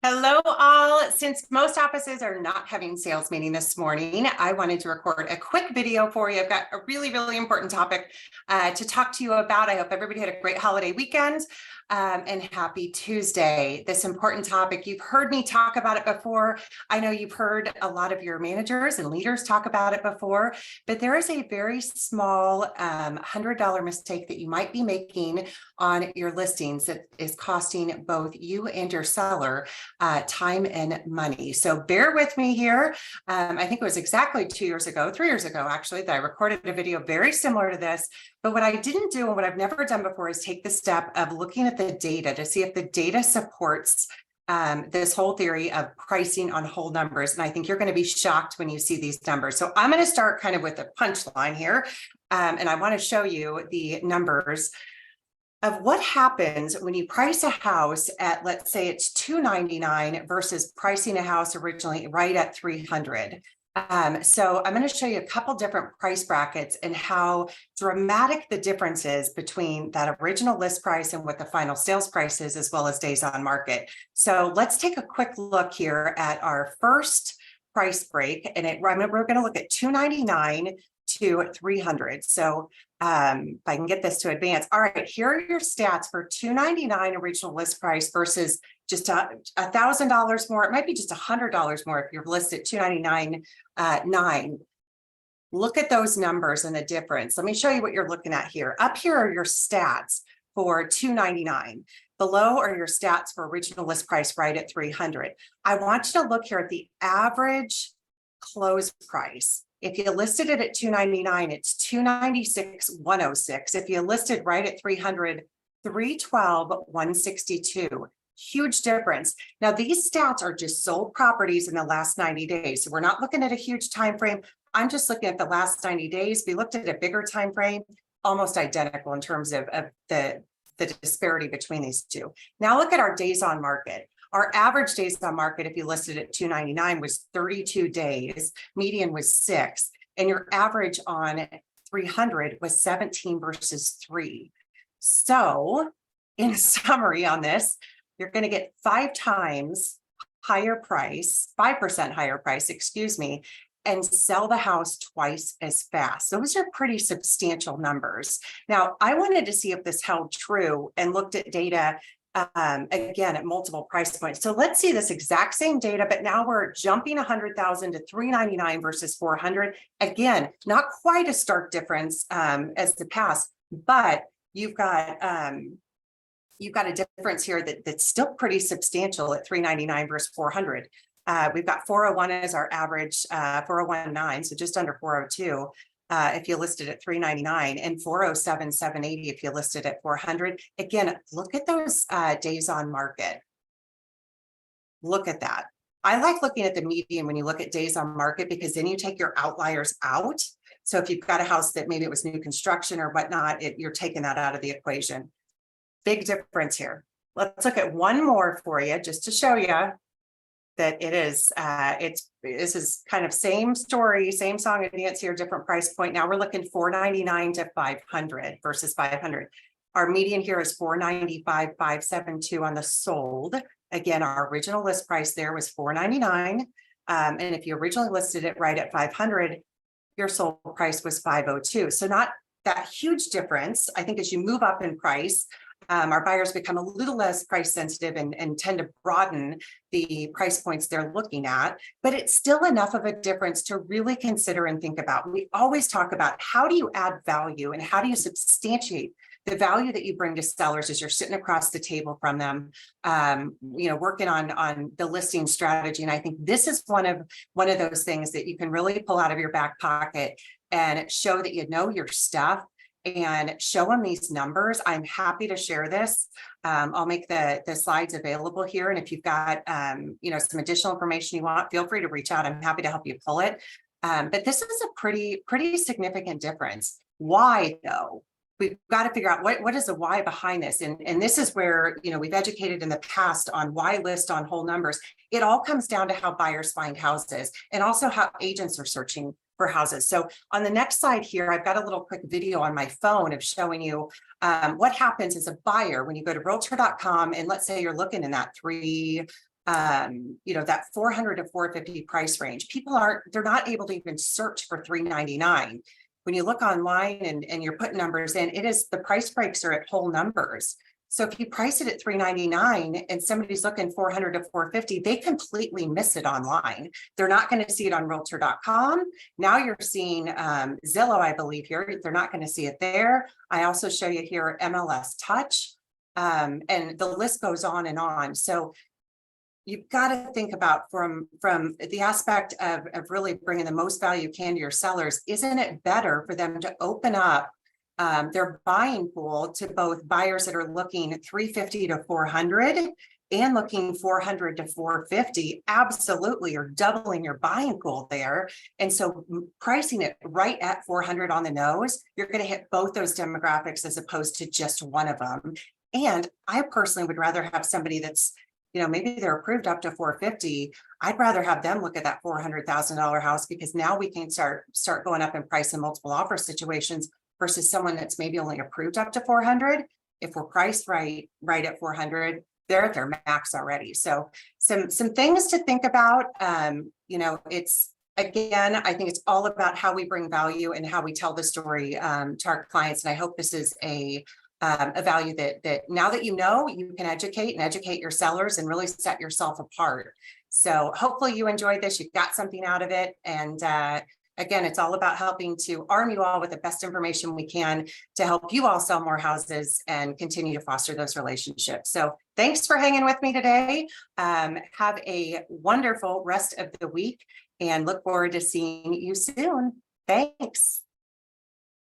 Hello, all. Since most offices are not having sales meeting this morning, I wanted to record a quick video for you. I've got a really important topic to talk to you about. I hope everybody had a great holiday weekend and happy Tuesday. This important topic, you've heard me talk about it before. I know you've heard a lot of your managers and leaders talk about it before, but there is a very small $100 mistake that you might be making on your listings that is costing both you and your seller time and money. So bear with me here. I think it was exactly 3 years ago, actually, that I recorded a video very similar to this. But what I didn't do and what I've never done before is take the step of looking at the data to see if the data supports this whole theory of pricing on whole numbers. And I think you're going to be shocked when you see these numbers. So I'm going to start kind of with a punchline here. And I want to show you the numbers of what happens when you price a house at, let's say it's $299 versus pricing a house originally right at $300. So I'm going to show you a couple different price brackets and how dramatic the difference is between that original list price and what the final sales price is, as well as days on market. So let's take a quick look here at our first price break, and we're going to look at $299 to $300. So if I can get this to advance. All right, here are your stats for $299 original list price versus just $1,000 more. It might be just $100 more if you're listed $299.9. Look at those numbers and the difference. Let me show you what you're looking at here. Up here are your stats for $299. Below are your stats for original list price right at $300. I want you to look here at the average close price. If you listed it at $299, it's $296,106. If you listed right at $300, $312,162. Huge difference. Now, these stats are just sold properties in the last 90 days. So we're not looking at a huge time frame. I'm just looking at the last 90 days. We looked at a bigger time frame, almost identical in terms of the disparity between these two. Now look at our days on market. Our average days on market, if you listed at $299, was 32 days. Median was 6. And your average on 300 was 17 versus 3. So in summary on this, you're going to get 5 times higher price, 5% higher price, excuse me, and sell the house twice as fast. Those are pretty substantial numbers. Now, I wanted to see if this held true and looked at data again at multiple price points. So let's see this exact same data, but now we're jumping 100,000 to $399 versus $400. Again, not quite a stark difference as the past, but you've got a difference here that's still pretty substantial at $399 versus $400. We've got 401 as our average, 401.9, so just under 402. If you listed at $399, and 407,780 if you listed at $400. Again, look at those days on market. Look at that. I like looking at the median when you look at days on market, because then you take your outliers out. So if you've got a house that maybe it was new construction or whatnot, you're taking that out of the equation. Big difference here. Let's look at one more for you just to show you that it is, this is kind of same story, same song and dance here, different price point. Now we're looking $499 to $500 versus $500. Our median here is $495,572 on the sold. Again, our original list price there was $499. And if you originally listed it right at $500, your sold price was $502. So not that huge difference. I think as you move up in price, our buyers become a little less price sensitive and tend to broaden the price points they're looking at, but it's still enough of a difference to really consider and think about. We always talk about how do you add value and how do you substantiate the value that you bring to sellers as you're sitting across the table from them, working on the listing strategy. And I think this is one of those things that you can really pull out of your back pocket and show that you know your stuff, and show them these numbers. I'm happy to share this. I'll make the slides available here. And if you've got, some additional information you want, feel free to reach out. I'm happy to help you pull it. But this is a pretty significant difference. Why though? We've got to figure out what is the why behind this. And this is where, we've educated in the past on why list on whole numbers. It all comes down to how buyers find houses and also how agents are searching for houses. So on the next slide here, I've got a little quick video on my phone of showing you what happens as a buyer when you go to realtor.com, and let's say you're looking in that that 400 to 450 price range. They're not able to even search for 399. When you look online and you're putting numbers in, the price breaks are at whole numbers. So if you price it at 399 and somebody's looking 400 to 450, they completely miss it online. They're not going to see it on realtor.com. Now you're seeing Zillow, I believe here. They're not going to see it there. I also show you here MLS Touch, and the list goes on and on. So you've got to think about from the aspect of really bringing the most value you can to your sellers. Isn't it better for them to open up their buying pool to both buyers that are looking 350 to 400 and looking 400 to 450? Absolutely, you're doubling your buying pool there. And so pricing it right at 400 on the nose, you're going to hit both those demographics as opposed to just one of them. And I personally would rather have somebody that's, maybe they're approved up to 450. I'd rather have them look at that $400,000 house, because now we can start going up in price in multiple offer situations versus someone that's maybe only approved up to 400. If we're priced right at 400, they're at their max already. So some things to think about. It's, again, I think it's all about how we bring value and how we tell the story to our clients. And I hope this is a value that now that you can educate your sellers and really set yourself apart. So hopefully you enjoyed this, you got something out of it. And again, it's all about helping to arm you all with the best information we can to help you all sell more houses and continue to foster those relationships. So thanks for hanging with me today. Have a wonderful rest of the week and look forward to seeing you soon. Thanks.